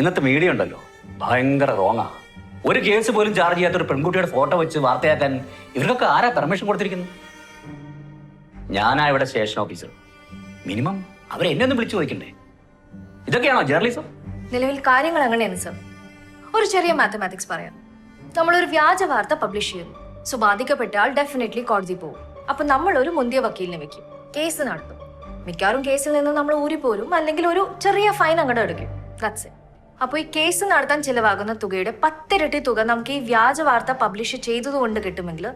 ഇന്നത്തെ മീഡിയ ഉണ്ടല്ലോ ഭയങ്കര റോങ്ങാ. ഒരു കേസ് പോലും ചാർജ് ചെയ്യാത്ത ഒരു പെൺകുട്ടിയുടെ ഫോട്ടോ വെച്ച് വാർത്തയാക്കാൻ ഇവർക്കൊക്കെ ആരാ പെർമിഷൻ കൊടുത്തിരിക്കുന്നത്? ഞാനാ ഇവിടെ സ്റ്റേഷൻ ഓഫീസർ. മിനിമം അവരെന്നെ ഒന്ന് വിളിച്ചു ചോദിക്കണ്ടേ? ഇതൊക്കെയാണോ ജേർണലിസം? നിലവിൽ കാര്യങ്ങൾ അങ്ങനെയാണ് സർ. ഒരു ചെറിയ മാത്തമാറ്റിക്സ് പറയാം. നമ്മളൊരു വ്യാജ വാർത്ത പബ്ലിഷ് ചെയ്യുന്നു. സോ ബാധിക്കപ്പെട്ട ആൾ ഡെഫിനറ്റ്ലി കോടതി പോകും. അപ്പൊ നമ്മൾ ഒരു മുന്തിയ വക്കീലിനെ വെക്കും, കേസ് നടത്തും. മിക്കവാറും കേസിൽ നിന്ന് നമ്മൾ ഊരിപ്പോരും, അല്ലെങ്കിൽ ഒരു ചെറിയ ഫൈൻ അങ്ങോട്ട് എടുക്കും. That's it. അപ്പോൾ ഈ കേസ് നടത്താൻ ചിലവാകുന്ന തുകയുടെ 10 ഇരട്ടി തുക നമുക്ക് ഈ വ്യാജ വാർത്ത പബ്ലിഷ് ചെയ്തതുകൊണ്ട് കിട്ടുമെങ്കിൽ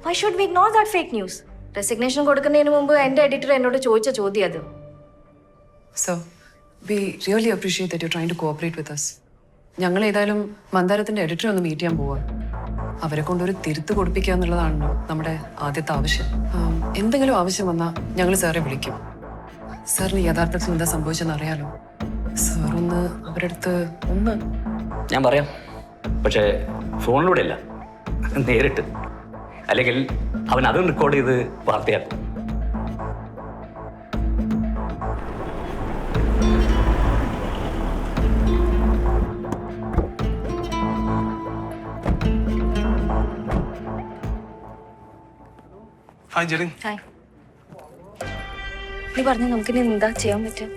why should we ignore that fake news? Resignation കൊടുക്കുന്നതിന് മുമ്പ് എൻ്റെ എഡിറ്റർ എന്നോട് ചോദിച്ച ചോദ്യം അത്. So we really appreciate that you trying to cooperate with us. ഞങ്ങൾ ഏതായാലും മന്ദാരത്തിന്റെ എഡിറ്ററെ ഒന്ന് മീറ്റ് ചെയ്യാൻ പോവാ. അവരെ കൊണ്ടൊരു തിരുത്ത് കൊടുപ്പിക്കുക എന്നുള്ളതാണല്ലോ നമ്മുടെ ആദ്യത്തെ ആവശ്യം. എന്തെങ്കിലും ആവശ്യം വന്നാൽ ഞങ്ങൾ സാറെ വിളിക്കും. സാറിന് യഥാർത്ഥത്തിൽ എന്താ സംഭവിച്ചെന്ന് അറിയാലോ. സാറൊന്ന് അവരുടെ അടുത്ത് ഒന്ന്. ഞാൻ പറയാം, പക്ഷേ ഫോണിലൂടെ അല്ല, നേരിട്ട്. അല്ലെങ്കിൽ അവൻ അതും റെക്കോർഡ് ചെയ്ത് വാർത്തയാക്കും. ഹായ് ജെറിൻ. ഹായ്. നീ പറഞ്ഞു നമുക്കിനി എന്താ ചെയ്യാൻ പറ്റുക?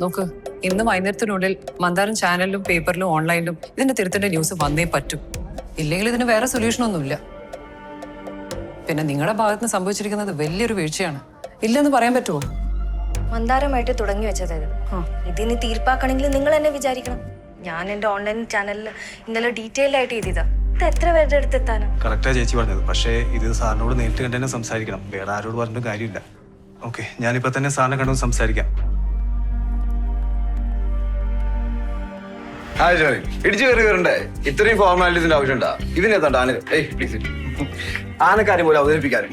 നോക്ക്, ഇന്ന് വൈകുന്നേരത്തിനുള്ളിൽ മന്ദാരം ചാനലിലും പേപ്പറിലും ഓൺലൈനിലും ഇതിന്റെ തിരുത്തിന്റെ ന്യൂസ് വന്നേ പറ്റും. ഇല്ലെങ്കിൽ ഇതിന് വേറെ സൊല്യൂഷൻ ഒന്നുമില്ല. പിന്നെ നിങ്ങളുടെ ഭാഗത്ത് നിന്ന് സംഭവിച്ചിരിക്കുന്നത് വലിയൊരു വീഴ്ചയാണ്. ഇല്ലെന്ന് പറയാൻ പറ്റുമോ? മന്ദാരമായിട്ട് തുടങ്ങി വെച്ചത് ഇതിന് തീർപ്പാക്കണമെങ്കിൽ നിങ്ങൾ എന്നെ വിചാരിക്കണം. ഞാൻ എൻ്റെ ഓൺലൈൻ ചാനലിൽ ഇന്നലെ ഡീറ്റെയിൽ ആയിട്ട് എഴുതിയതാ. ഇത് എത്ര പേരുടെ അടുത്ത് എത്താനാ? കറക്റ്റാ ചേച്ചി പറഞ്ഞത്. പക്ഷേ ഇത് സാറിനോട് നേരിട്ട് കണ്ട് തന്നെ സംസാരിക്കണം. വേറെ ആരോട് പറഞ്ഞിട്ട് കാര്യമില്ല. ഓക്കെ, ഞാനിപ്പോ തന്നെ സാറിനെ കണ്ടു സംസാരിക്കാം. ഹായ് ജോയ്. ഇടിച്ചു കയറി വരണ്ടേ? ഇത്രയും ഫോർമാലിറ്റീസിന്റെ ആവശ്യമുണ്ടാ? ഇതിനെത്താണ്ട് ആന പ്ലീസ് ആനക്കാര്യം പോലെ അവതരിപ്പിക്കാനും.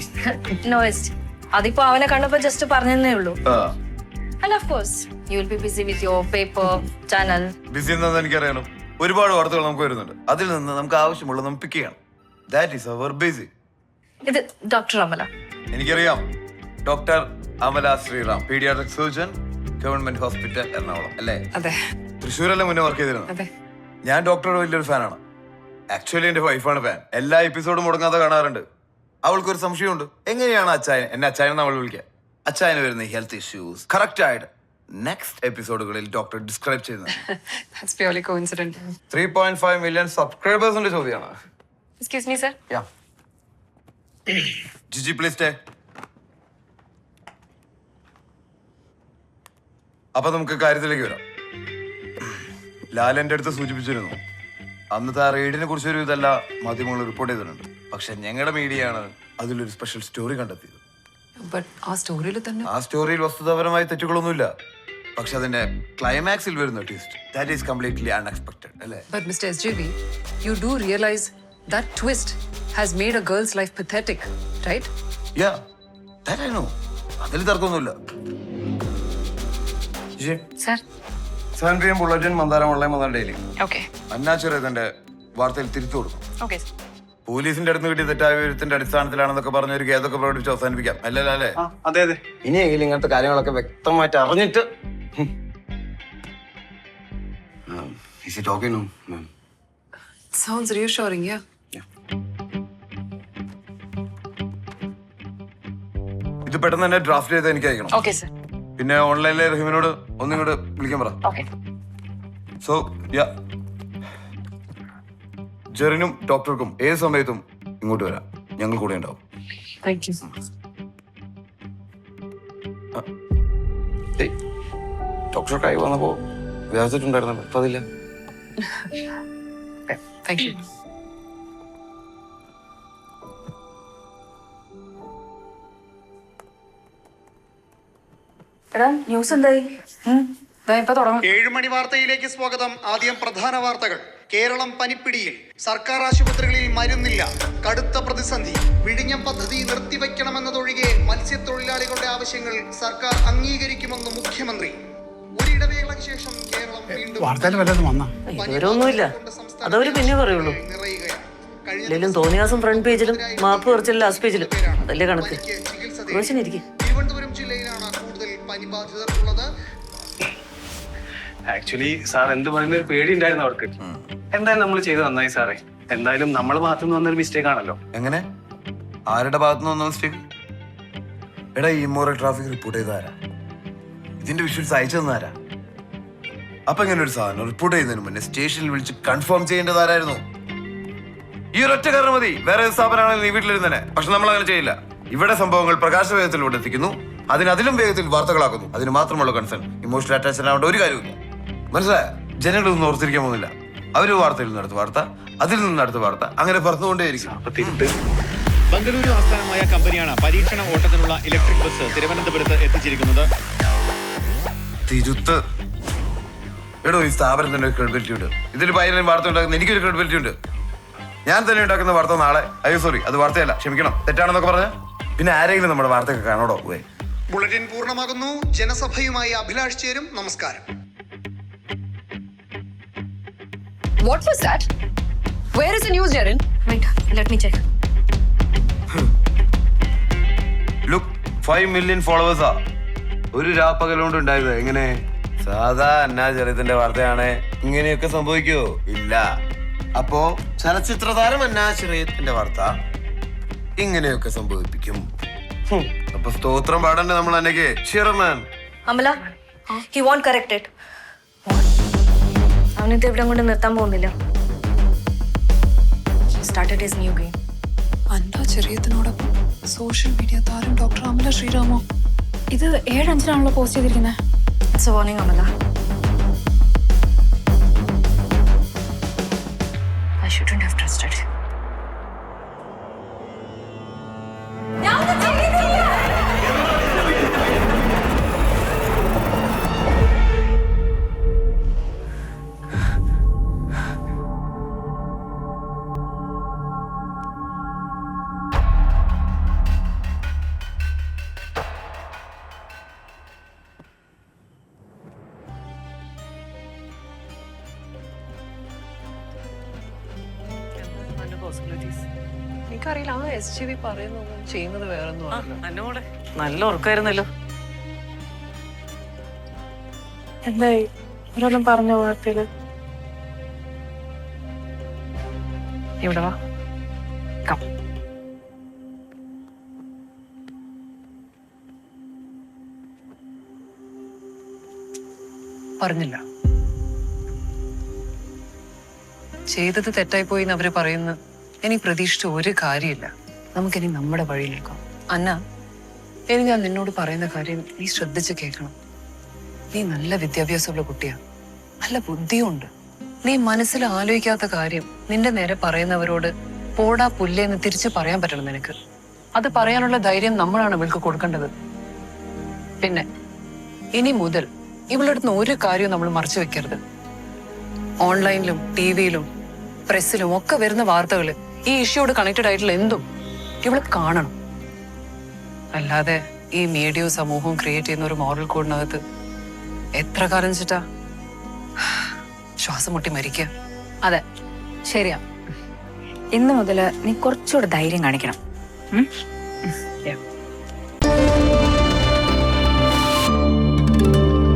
നോയിസ്റ്റ്. അതിപ്പോ അവനെ കണ്ടപ്പോ ജസ്റ്റ് പറഞ്ഞതേ ഉള്ളൂ. And of course, you will be busy with your paper, channel. BC എന്താണെന്ന് എനിക്കറിയണം. ഒരുപാട് വാർത്തകൾ നമുക്ക് വരുന്നുണ്ട്. അതിൽ നിന്ന് നമുക്ക് ആവശ്യമുള്ളത് നമുക്ക് പിക്ക് ചെയ്യണം. That is our BC. ഇത് ഡോക്ടർ അമല. എനിക്കറിയാം. Doctor Amala Sreeram, paediatric surgeon, government hospital Ernakulam അല്ലേ? അതെ. തൃശ്ശൂരല്ലേ മുന്നേ വർക്ക് ചെയ്തിരുന്നത്? അതെ. ഞാൻ ഡോക്ടറുടെ വലിയൊരു ഫാനാണ്. ആക്ച്വലി എന്റെ വൈഫാണ് ഫാൻ. എല്ലാ എപ്പിസോഡും മുടങ്ങാതെ കാണാറുണ്ട്. അവൾക്കൊരു സംശയമുണ്ട്, എങ്ങനെയാണ് എന്നെ അച്ചായൻ അവൾ വിളിക്കുക? അച്ചായന് വരുന്ന ഹെൽത്ത് ഇഷ്യൂസ് കറക്റ്റ് ആയിട്ട് നെക്സ്റ്റ് എപ്പിസോഡുകളിൽ ഡോക്ടർ ഡിസ്ക്രൈബ് ചെയ്യുന്നത്. 3.5 മില്യൺ സബ്സ്ക്രൈബേഴ്സിന്റെ ചോദ്യമാണ്. Excuse me, sir. Giji please stay. അപ്പൊ നമുക്ക് കാര്യത്തിലേക്ക് വരാം. ലാലന്റെ അടുത്ത് സൂചിപ്പിച്ചിരുന്നു, അന്നത്തെ ആ റെയ്ഡിനെ കുറിച്ചൊരു ഇതല്ല മാധ്യമങ്ങൾ റിപ്പോർട്ട് ചെയ്തിട്ടുണ്ട്. പക്ഷെ ഞങ്ങളുടെ മീഡിയയാണ് അതിലൊരു സ്പെഷ്യൽ സ്റ്റോറി കണ്ടെത്തിയത്. ആ സ്റ്റോറിയിൽ തന്നെ ആ സ്റ്റോറിയിൽ വസ്തുതാപരമായ തെറ്റുകളൊന്നുമില്ല. പക്ഷെ അതിന്റെ ക്ലൈമാക്സിൽ വരുന്ന twist that is completely unexpected അല്ലേ? But Mr. SJV, you do realize that twist has made a girl's life pathetic, right? Yeah, that I know. അതിൽ തർക്കമൊന്നുമില്ല. Sir. 7 PM ബുള്ളറ്റിൻ, മന്ദാരം ഓൺലൈൻ, മന്ദാരം ഡെയിലി. Okay. അന്നാച്ചുറേതന്റെ വാർത്തയിൽ തിരിച്ചു കൊടുക്കും. Okay. പോലീസിന്റെ അടുത്ത് കിട്ടിയ തെറ്റായ വിവരത്തിന്റെ അടിസ്ഥാനത്തിലാണെന്നൊക്കെ പറഞ്ഞ ഒരു ഖേദമൊക്കെ പ്രകടിപ്പിച്ച് അവസാനിപ്പിക്കാം അല്ലല്ലോ അല്ലേ? അതെ അതെ. ഇനിയെങ്കിലും ഇങ്ങനത്തെ കാര്യങ്ങളൊക്കെ വ്യക്തമായിട്ട് അറിഞ്ഞിട്ട്. Is it okay now, ma'am? Sounds reassuring, yeah. ഇത് പെട്ടെന്ന് തന്നെ ഡ്രാഫ്റ്റ് ചെയ്ത് എനിക്ക് അയക്കണം. Okay, sir. പിന്നെ ഓൺലൈനിലെ റഹീമിനോട് ഒന്നിങ്ങോട്ട് വിളിക്കാൻ പറ. Okay. സോ ജെറിനും ഡോക്ടർക്കും ഏത് സമയത്തും ഇങ്ങോട്ട് വരാം. ഞങ്ങൾ കൂടെ ഉണ്ടാവും. Thank you. ഡോക്ടർക്കായി വന്നപ്പോ വ്യാജിച്ചിട്ടുണ്ടായിരുന്നല്ലോ, അപ്പൊ അതില്ല. Thank you. എടാ ന്യൂസ് എന്തായി? ഇപ്പൊ തുടങ്ങും. 7 മണി വാർത്തയിലേക്ക് സ്വാഗതം. ആദ്യം പ്രധാന വാർത്തകൾ. കേരളം പനിപ്പിടിയിൽ. സർക്കാർ ആശുപത്രികളിൽ മരുന്നില്ല. കടുത്ത പ്രതിസന്ധി. വിഴിഞ്ഞം പദ്ധതി നിർത്തിവെക്കണമെന്നതൊഴികെ മത്സ്യത്തൊഴിലാളികളുടെ ആവശ്യങ്ങൾ സർക്കാർ അംഗീകരിക്കുമെന്ന് മുഖ്യമന്ത്രി. ഒരിടവേളയ്ക്ക് ശേഷം കേരളം വീണ്ടും ഇതുവരെയൊന്നുമില്ല. അതവര് പിന്നെ പറയുള്ളൂ. ഇല്ലെങ്കിലും തോന്നിയാസം ഫ്രണ്ട് പേജിലും മാപ്പ് കുറച്ചില്ല ലാസ്റ്റ് പേജിലും. അതല്ലേ കണക്ക്. തിരുവനന്തപുരം ജില്ലയിലാണ് കൂടുതൽ പനി ബാധിതർ ഉള്ളത്. ആക്ച്വലി സാർ എന്ത് പറയുന്ന ഒരു പേടി ഉണ്ടായിരുന്നു അവർക്ക്. എന്തായാലും നമ്മൾ ചെയ്ത് നന്നായി സാറേ. എന്തായാലും നമ്മളെ ഭാഗത്തുനിന്ന് വന്നൊരു മിസ്റ്റേക്ക് ആണല്ലോ. എങ്ങനെ? ആരുടെ ഭാഗത്തുനിന്ന് വന്ന മിസ്റ്റേക്ക്? എടാ, ഈ ഇമ്മോറൽ ട്രാഫിക് റിപ്പോർട്ട് ചെയ്താരാ? ഇതിന്റെ വിഷ്വൽസ് അയച്ചു തന്നാരാ? അപ്പൊ ഇങ്ങനെ ഒരു സാധനം റിപ്പോർട്ട് ചെയ്യുന്നതിന് മുന്നേ സ്റ്റേഷനിൽ വിളിച്ച് കൺഫേം ചെയ്യേണ്ടതാരായിരുന്നു? ഈ ഒരൊറ്റ കാരണം മതി. വേറെ സ്ഥാപനമാണെങ്കിൽ നീ വീട്ടിലിരുന്നേ. പക്ഷെ നമ്മൾ അങ്ങനെ ചെയ്യില്ല. ഇവിടെ സംഭവങ്ങൾ പ്രകാശ വേഗത്തിലൂടെ എത്തിക്കുന്നു, അതിലും വേഗത്തിൽ വാർത്തകളാക്കുന്നു. അതിന് മാത്രമുള്ള കൺസേൺ. ഇമോഷണൽ അറ്റാച്ച്മെന്റ് ആവേണ്ട ഒരു കാര്യമില്ല. മനസ്സിലായ? ജനങ്ങളൊന്നും ഓർത്തിരിക്കാൻ പോകുന്നില്ല. അവര് വാർത്തയിൽ നിന്ന് അടുത്ത വാർത്ത, അതിൽ നിന്ന് അടുത്ത വാർത്ത, അങ്ങനെ പറന്നുകൊണ്ടേയിരിക്കും. അപ്പൊ തിരുത്ത്. ബംഗളൂരു ആസ്ഥാനമായ കമ്പനിയാണ് പരീക്ഷണ ഓട്ടത്തിനുള്ള ഇലക്ട്രിക് ബസ് തിരുവനന്തപുരത്ത് എത്തിച്ചിരിക്കുന്നത്. തിരുത്ത്. എടോ, ഈ സ്ഥാപനത്തിന്റെ ക്രെഡിബിലിറ്റി ഉണ്ട്. ഇതിൽ പയ്യനും വാർത്ത ഉണ്ടാക്കുന്ന എനിക്കൊരു ക്രെഡിബിലിറ്റി ഉണ്ട്. ഞാൻ തന്നെ ഉണ്ടാക്കുന്ന വാർത്ത നാളെ, അയ്യോ സോറി, അത് വാർത്തയല്ല, ക്ഷമിക്കണം, തെറ്റാണെന്നൊക്കെ പറഞ്ഞ പിന്നെ ആരെങ്കിലും നമ്മുടെ വാർത്തയൊക്കെ കാണോടോ? പോയി. ബുള്ളറ്റിൻ പൂർണ്ണമാകുന്നു. ജനസഭയുമായി അഭിലാഷ് ചേരും. നമസ്കാരം. What was that? Where is the news, Jaren? Wait, let me check. Look, 5 million ഫോളോവേഴ്സാ ഒരു രാപ്പകലുകൊണ്ട് ഉണ്ടായത്. എങ്ങനെ? സാധാ അന്നാചരിത്തിന്റെ വാർത്തയാണ്. ഇങ്ങനെയൊക്കെ സംഭവിക്കോ? ഇല്ല. അപ്പോ ചലച്ചിത്ര താരം അന്നാശ്രയത്തിന്റെ വാർത്ത ഇങ്ങനെയൊക്കെ സംഭവിപ്പിക്കും. അപ്പൊ സ്തോത്രം പാടണ്ടേ നമ്മൾ അന്നയ്ക്ക്? Chairman Amala, he won't correct it. അവനിത് ഇവിടെ കൊണ്ട് നിർത്താൻ പോകുന്നില്ല. He started his new game. Anna ചെറിയത്തിനോടൊപ്പം സോഷ്യൽ മീഡിയ താരം ഡോക്ടർ അമല ശ്രീരാമോ. ഇത് 7:05 പോസ്റ്റ് ചെയ്തിരിക്കുന്നത്. It's a warning, Amala. I shouldn't have trusted him. എനിക്കറിയില്ല, ആ SGV പറയുന്നൊന്നും ചെയ്യുന്നത് വേറൊന്നും അല്ല. എന്നോടെ നല്ല ഉറക്കായിരുന്നല്ലോ. എന്തായി ഒരാളും പറഞ്ഞ വാർത്തയില്? ഇവിടെ വാ. പറഞ്ഞില്ല, ചെയ്തത് തെറ്റായി പോയി എന്ന് അവര് പറയുന്നു. ഇനി പ്രതീക്ഷിച്ച ഒരു കാര്യമില്ല. നമുക്കിനി നമ്മുടെ വഴിയിൽ നിൽക്കാം. അന്ന, ഇനി ഞാൻ നിന്നോട് പറയുന്ന കാര്യം നീ ശ്രദ്ധിച്ച് കേൾക്കണം. നീ നല്ല വിദ്യാഭ്യാസമുള്ള കുട്ടിയാ, നല്ല ബുദ്ധിയുണ്ട്. നീ മനസ്സിൽ ആലോചിക്കാത്ത കാര്യം നിന്റെ നേരെ പറയുന്നവരോട് പോടാ പുല്ലേന്ന് തിരിച്ചു പറയാൻ പറ്റണം നിനക്ക്. അത് പറയാനുള്ള ധൈര്യം നമ്മളാണ് ഇവൾക്ക് കൊടുക്കേണ്ടത്. പിന്നെ ഇനി മുതൽ ഇവളുടെ അടുത്ത് ഒരു കാര്യവും നമ്മൾ മറച്ചു വെക്കരുത്. ഓൺലൈനിലും ടിവിയിലും പ്രസ്സിലും ഒക്കെ വരുന്ന വാർത്തകള് ഈ ഇഷ്യൂയോട് കണക്റ്റഡ് ആയിട്ടുള്ള എന്തും ഇവള് കാണണം. അല്ലാതെ ഈ മീഡിയയും സമൂഹവും ക്രിയേറ്റ് ചെയ്യുന്ന ഒരു മോറൽ കോഡിനകത്ത് എത്ര കാലം വെച്ചിട്ടാ ശ്വാസം മുട്ടി മരിക്കുക. അതെ, ശരിയാ. ഇന്ന് മുതൽ നീ കുറച്ചുകൂടെ ധൈര്യം കാണിക്കണം. Yeah.